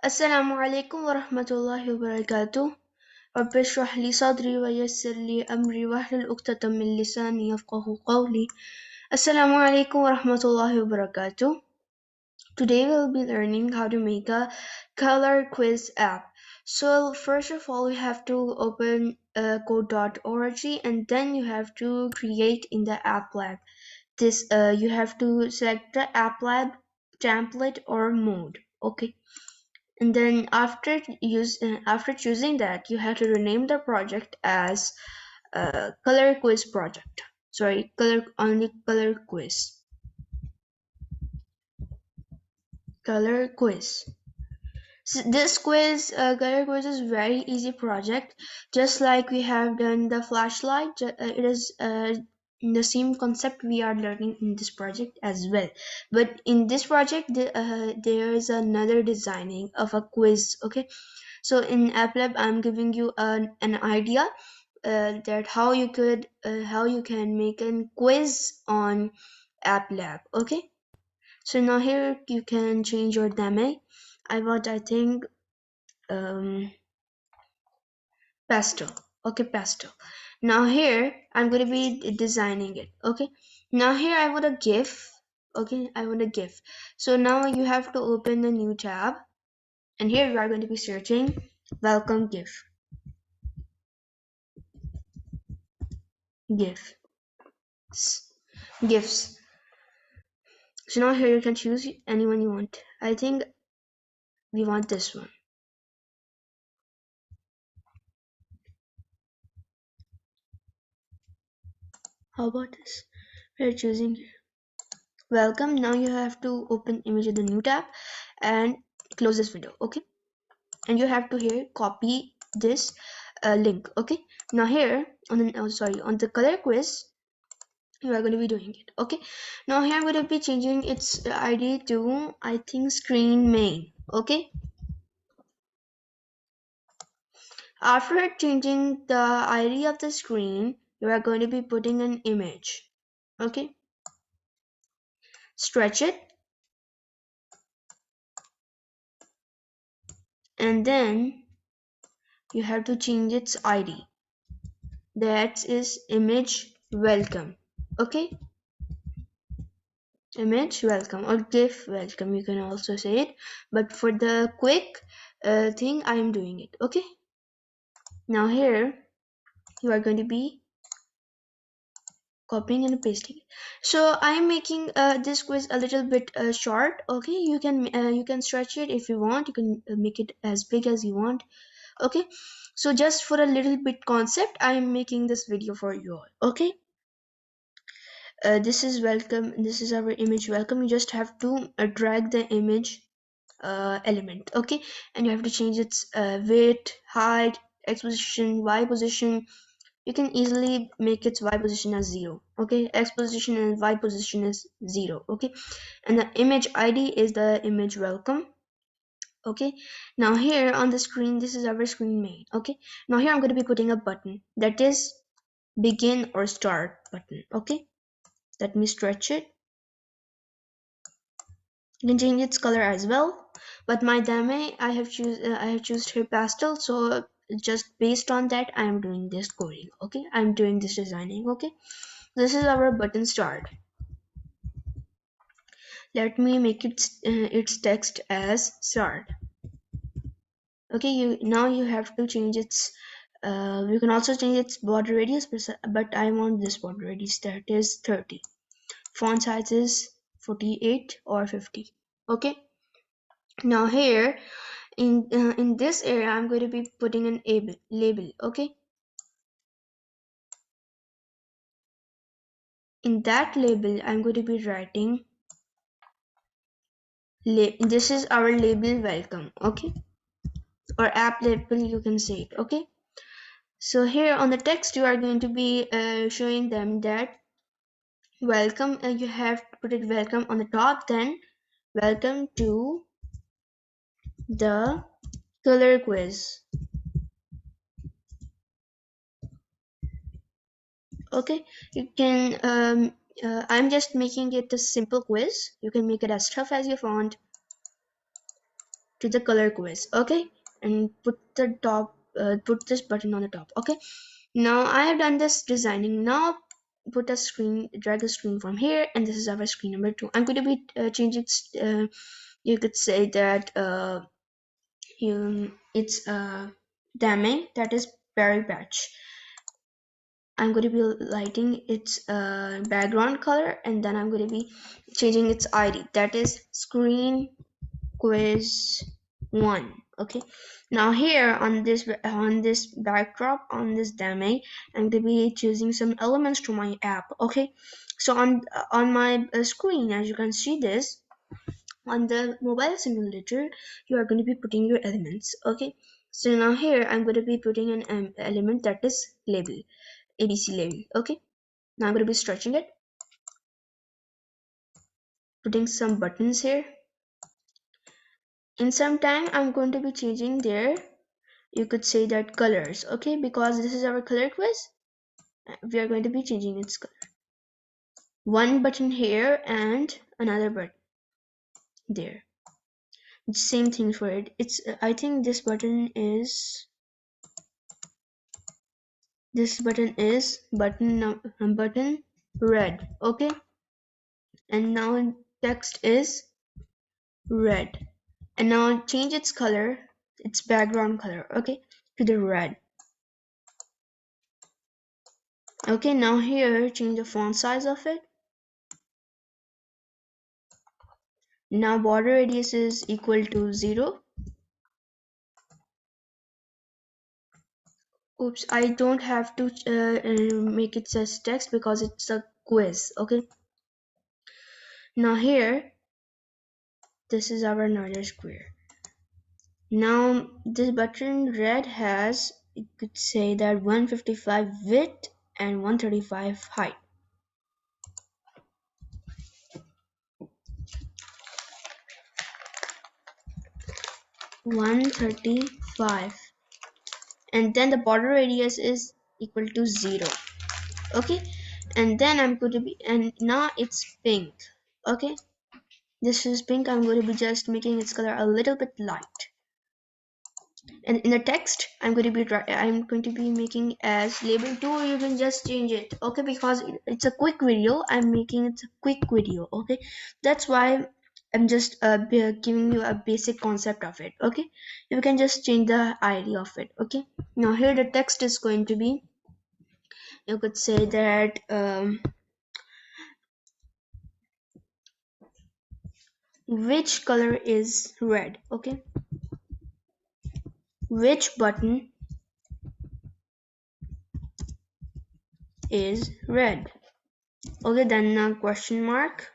السلام عليكم ورحمة الله وبركاته. رب اشرح لي صدري ويسر لي أمري واحلل عقدة من لساني يفقه قولي. السلام عليكم ورحمة الله وبركاته. Today we'll be learning how to make a color quiz app. So first of all, you have to open code.org and then you have to create in the app lab. You have to select the app lab template or mode. Okay. And then after choosing that, you have to rename the project as color quiz project. Sorry, color quiz. Color quiz. So this color quiz is very easy project. Just like we have done the flashlight, it is the same concept we are learning in this project as well. But in this project, there is another designing of a quiz. Okay, so in AppLab, I'm giving you an idea that how you can make a quiz on AppLab. Okay, so now here you can change your theme. I think pastel. Okay, pastel. Now here I'm going to be designing it. Okay, now here I want a GIF. Okay, I want a GIF. So now you have to open a new tab, and here you are going to be searching welcome GIF. GIF. GIFs. So now here you can choose anyone you want. I think we want this one. How about this? We're choosing welcome. Now you have to open image in the new tab and close this window. Okay, and you have to here copy this link. Okay, now here on the color quiz you are going to be doing it. Okay, now here I'm going to be changing its ID to I think screen main. Okay, after changing the ID of the screen, you are going to be putting an image. Okay, stretch it, and then you have to change its ID. That is image welcome. Okay, image welcome or GIF welcome, you can also say it, but for the quick thing I am doing it. Okay, now here you are going to be copying and pasting it. So I am making this quiz a little bit short. Okay, you can stretch it if you want, you can make it as big as you want. Okay, so just for a little bit concept I am making this video for you all. Okay, this is welcome, this is our image welcome. You just have to drag the image element. Okay, and you have to change its weight, height, x position, y position. You can easily make its y position as 0. Okay, x position and y position is 0. Okay, and the image ID is the image welcome. Okay, now here on the screen, this is our screen main. Okay, now here I'm going to be putting a button that is begin or start button. Okay, let me stretch it. You can change its color as well, but my dame I have choose here pastel, so just based on that I am doing this coding. Okay, I'm doing this designing. Okay, this is our button start. Let me make its text as start. Okay, you have to change its you can also change its border radius, but I want this border radius, that is 30. Font size is 48 or 50. Okay, now here in this area I'm going to be putting an label. Okay, in that label I'm going to be writing this is our label welcome. Okay, or app label you can say it. Okay, so here on the text you are going to be showing them that welcome, you have to put it welcome on the top, then welcome to the color quiz. Okay, you can I'm just making it a simple quiz. You can make it as tough as you want. to the color quiz. Okay, and put the top put this button on the top. Okay, now I have done this designing. Now put a screen, drag a screen from here, and this is our screen number 2. I'm going to be changing you could say that it's damming, that is berry patch. I'm going to be lighting its background color, and then I'm going to be changing its ID, that is screen quiz 1. Okay, now here on this backdrop, on this demo, I'm going to be choosing some elements to my app. Okay, so on my screen, as you can see this, on the mobile simulator, you are going to be putting your elements. Okay, so now here I'm going to be putting an element, that is label, ABC label. Okay, now I'm going to be stretching it, putting some buttons here. In some time I'm going to be changing their, you could say that, colors. Okay, because this is our color quiz, we are going to be changing its color. One button here and another button there. Same thing for it. It's I think this button is button red. Okay, and now text is red, and now change its color, its background color, okay, to the red. Okay, now here change the font size of it. Now border radius is equal to 0. Oops, I don't have to make it as text because it's a quiz. Okay, now here this is our another square. Now this button red has, you could say that, 155 width and 135 height. $135, and then the border radius is equal to 0. Okay, and then I'm going to be, and now it's pink. Okay, this is pink. I'm going to be just making its color a little bit light, and in the text I'm going to be making as label 2, or you can just change it. Okay, because it's a quick video, I'm making it a quick video. Okay, that's why I'm just giving you a basic concept of it. Okay, you can just change the idea of it. Okay, now here the text is going to be, you could say that, which color is red. Okay, which button is red. Okay, then a question mark.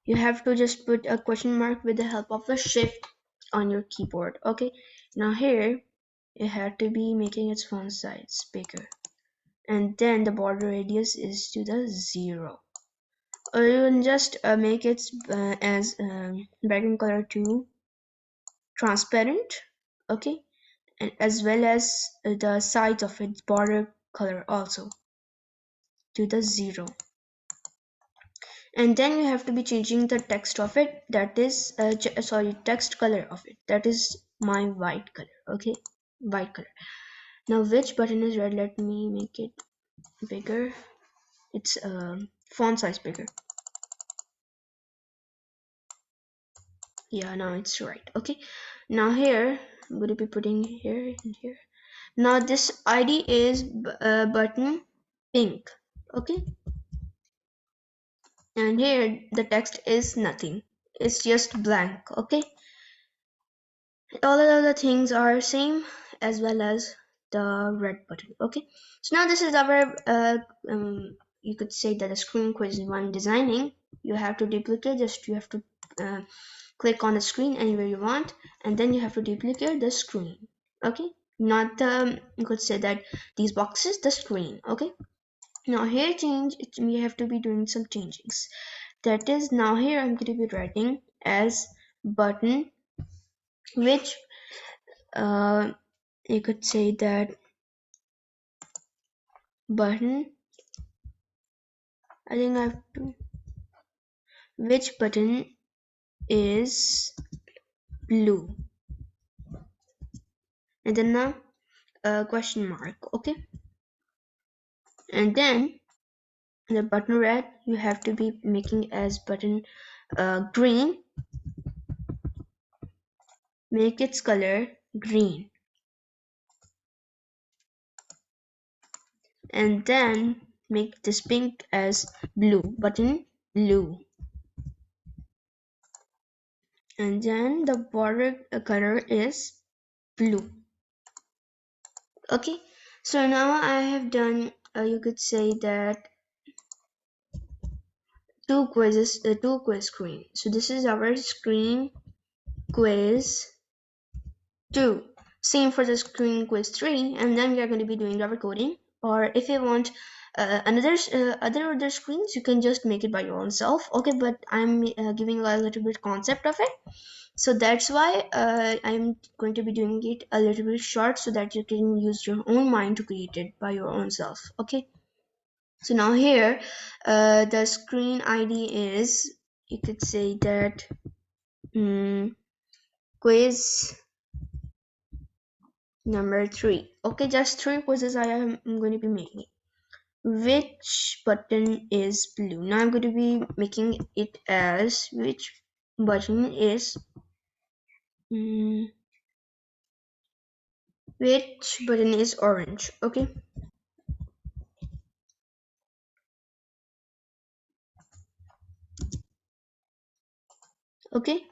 You have to just put a question mark with the help of the shift on your keyboard. Okay, now here you have to be making its font size bigger, and then the border radius is to the 0, or you can just make it as background color to transparent. Okay, and as well as the sides of its border color also to the 0. And then you have to be changing the text of it, that is text color of it, that is my white color. Okay, white color. Now which button is red? Let me make it bigger, it's font size bigger. Yeah, now it's right. Okay, now here I'm going to be putting here and here. Now this ID is button pink. Okay, and here the text is nothing, it's just blank. Okay, all of the things are same, as well as the red button. Okay, so now this is our you could say that the screen quiz 1 designing. You have to duplicate, just you have to click on the screen anywhere you want, and then you have to duplicate the screen. Okay, not the, you could say that, these boxes, the screen. Okay, now here we have to be doing some changings, that is, now here I'm going to be writing as button, which you could say that button, I think I have to, which button is blue, and then now question mark. Okay, and then the button red you have to be making as button green. Make its color green, and then make this pink as blue, button blue, and then the border color is blue. Okay, so now I have done you could say that two quiz screen. So this is our screen quiz 2. Same for the screen quiz 3, and then we are going to be doing rubber coding. Or if you want other screens, you can just make it by your own self. Okay, but I'm giving a little bit concept of it, so that's why I'm going to be doing it a little bit short so that you can use your own mind to create it by your own self. Okay, so now here the screen ID is, you could say that quiz number 3. Okay, just 3 quizzes I am going to be making. Which button is blue? Now I'm going to be making it as which button is which button is orange. Okay, okay,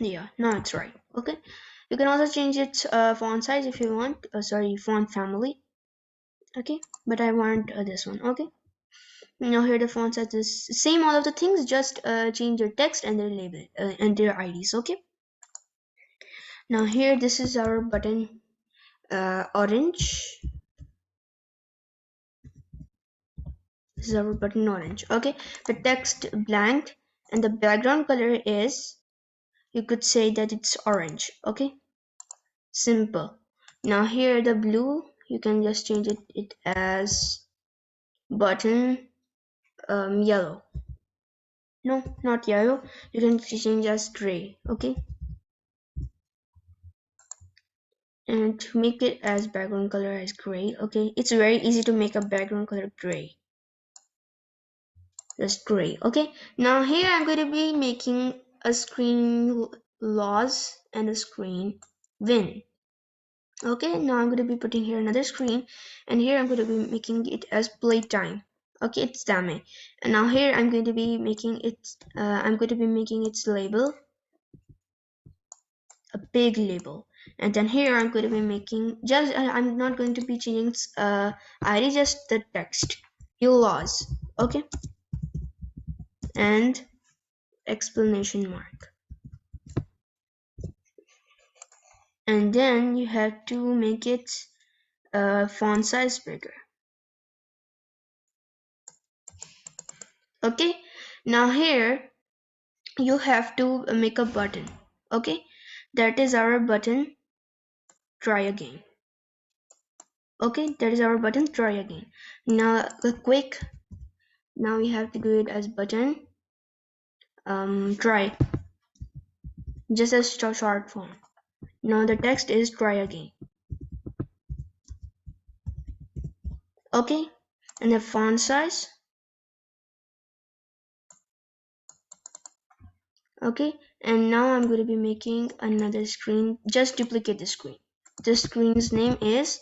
yeah, now it's right. Okay, you can also change its font size if you want, sorry, font family. Okay, but I want this one. Okay, now here the font size is same, all of the things, just change your text and their label and their IDs. Okay, now here this is our button orange. This is our button orange. Okay, the text blank and the background color is, you could say that it's orange. Okay, simple. Now here the blue, you can just change it as button yellow. No, not yellow, you can change as gray. Okay, and to make it as background color as gray. Okay, it's very easy to make a background color gray, just gray. Okay, now here I'm going to be making a screen loss and a screen win. Okay, now I'm going to be putting here another screen, and here I'm going to be making it as playtime. Okay, it's dame, and now here I'm going to be making its label a big label, and then here I'm going to be making just I'm not going to be changing its ID, just the text, you lost. Okay, and explanation mark, and then you have to make it font size bigger. Okay, now here you have to make a button. Okay, that is our button try again. Okay, that is our button try again. Now quick, now we have to do it as button try, just a short form. Now the text is try again. Okay, and the font size. Okay, and now I'm going to be making another screen, just duplicate the screen. The screen's name is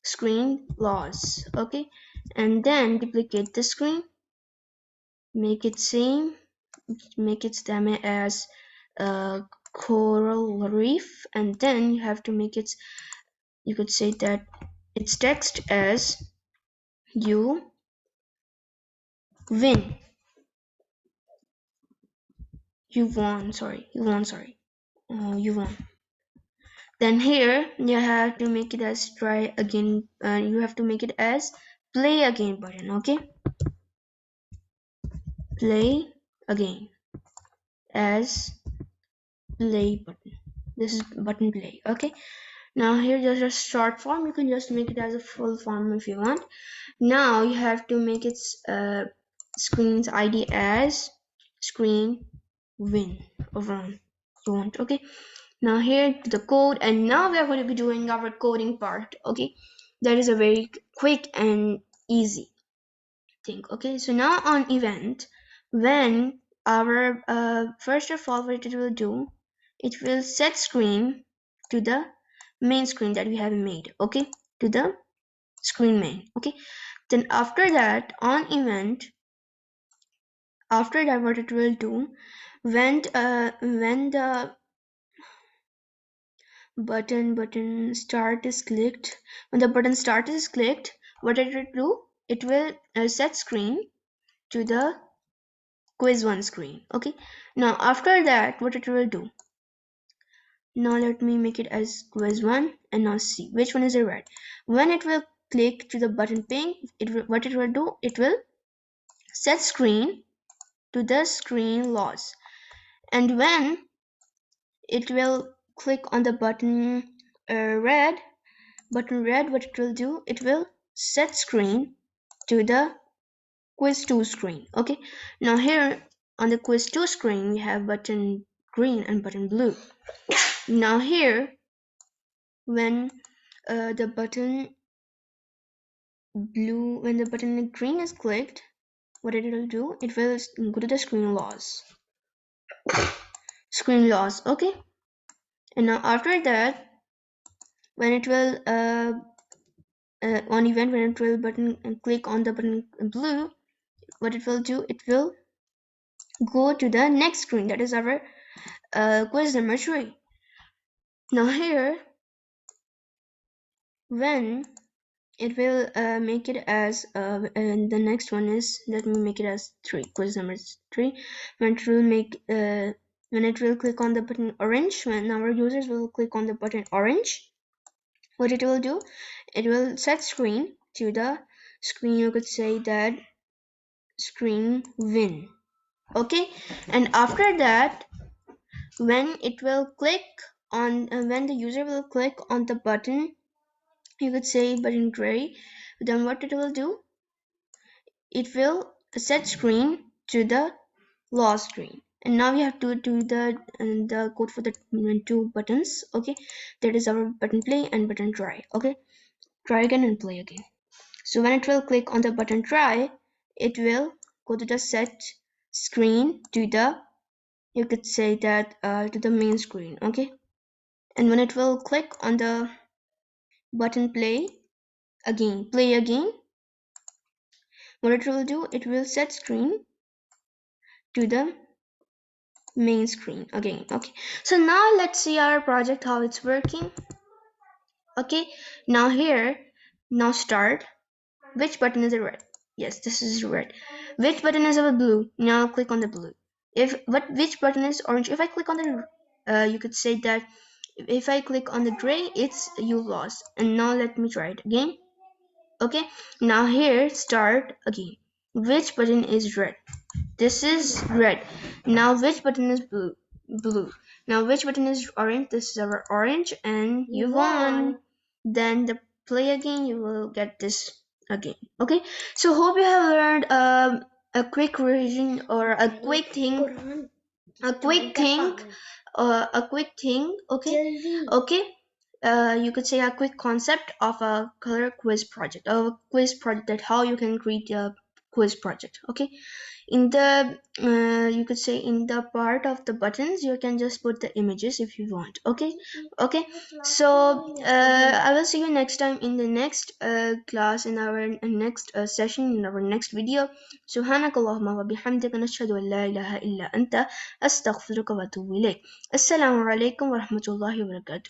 screen loss. Okay, and then duplicate the screen, make it same, make its demo as coral reef, and then you have to make its, you could say that its text as you win, you won, you won. Then here you have to make it as try again, you have to make it as play again button. Okay, play again as play button, this is button play. Okay, now here there's a short form, you can just make it as a full form if you want. Now you have to make its screen's ID as screen win or run you want. Okay, now here to the code, and now we are going to be doing our coding part. Okay, that is a very quick and easy thing. Okay, so now on event, when our first of all what it will do, it will set screen to the main screen that we have made. Okay, to the screen main. Okay, then after that on event, after that what it will do, when the button start is clicked, when the button start is clicked, what it will do, it will set screen to the quiz 1 screen. Okay, now after that what it will do, now let me make it as quiz 1 and now see which one is the red. When it will click to the button pink, what it will do, it will set screen to the screen loss. And when it will click on the button red, what it will do, it will set screen to the quiz 2 screen. Okay, now here on the quiz 2 screen we have button green and button blue. Now here when the button blue, when the button green is clicked, what it will do, it will go to the screen loss. Okay, and now after that when it will on event, when it will button and click on the button blue, what it will do, it will go to the next screen, that is our quiz number 3. Now here when it will make it as and the next one is, let me make it as 3, quiz number 3. When it will make when it will click on the button orange, when our users will click on the button orange, what it will do, it will set screen to the screen, you could say that screen win. Okay, and after that when it will click on when the user will click on the button, you could say button gray, then what it will do, it will set screen to the lost screen. And now we have to do the code for the 2 buttons. Okay, that is our button play and button try. Okay, try again and play again. So when it will click on the button try, it will go to the set screen to the, you could say that to the main screen. Okay, and when it will click on the button play again, what it will do, it will set screen to the main screen again. Okay, so now let's see our project, how it's working. Okay, now here, now start, which button is red? Yes, this is red. Which button is a blue? Now click on the blue. Which button is orange? If I click on the you could say that if I click on the gray, it's you lost. And now let me try it again. Okay, now here start again. Which button is red? This is red. Now which button is blue? Now which button is orange? This is our orange, and you won. Then the play again, you will get this again. Okay, so hope you have learned a quick revision or a quick thing, a quick thing, okay, you could say a quick concept of a color quiz project, that how you can create a quiz project. Okay, in the you could say in the part of the buttons, you can just put the images if you want. Okay, so I will see you next time in the next class, in our next session, in our next video. سبحانك اللهم وبحمدك نشهد أن لا إله إلا أنت أستغفرك وأتوب إليك. السلام عليكم ورحمة الله وبركاته.